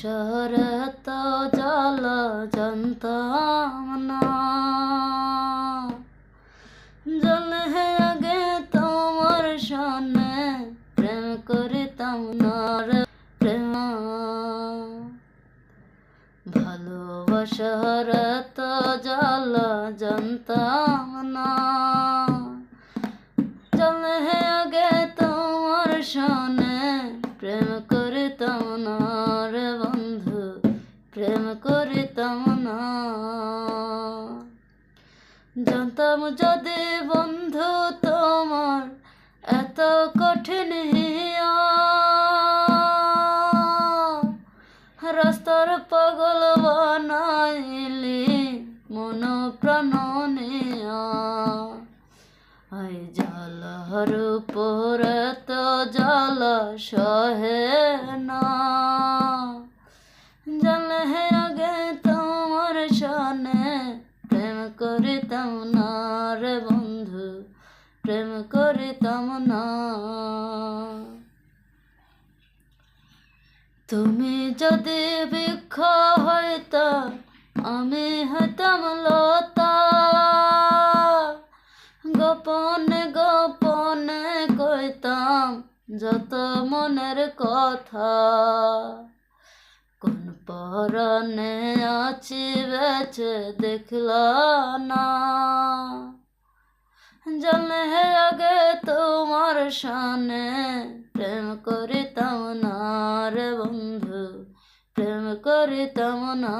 ভালোবাসার তো জ্বালা জানতাম না, জানলে আগে তোমার সনে প্রেম করিতাম না রে প্রেম। ভালোবাসার তো জ্বালা জানতাম না, জানলে আগে তোমার সনে প্রেম করিতাম না রে বন্ধু, প্রেম করিতাম না। জানতাম যদি বন্ধু তোমার এত কঠিন হিয়া, রাস্তার পাগল বানাইলি মন প্রাণ নিয়া। আই জ্বালার উপর তো জ্বালা সহে না, জানলে আগে তোমার সনে প্রেম করিতাম না রে বন্ধু, প্রেম করিতাম না। তুমি যদি বৃক্ষ হইতা আমি হইতাম লতা, গোপনে গোপনে কইতাম যত মনের কথা। কোন পরাণে আছি বেঁচে দেখলা না, জানলে আগে তোমার সনে প্রেম করিতাম না রে বন্ধু, প্রেম করিতাম না।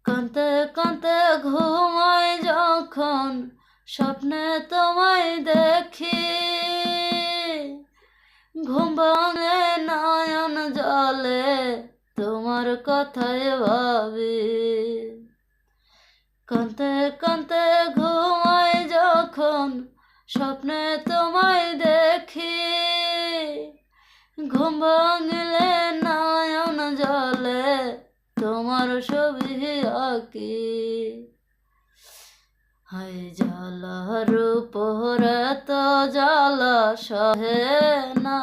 কাঁদতে কাঁদতে ঘুমাই যখন স্বপ্নে তোমায় দেখি, ঘুম ভাঙে নয়ন জলে তোমার কথায় ভাবি। কাঁদতে কাঁদতে ঘুমাই যখন স্বপ্নে তোমায় দেখি, ঘুম ভাঙলে নয়ন জলে তোমার ছবি আঁকি। হায় জ্বালার উপর তো জ্বালা সহে না।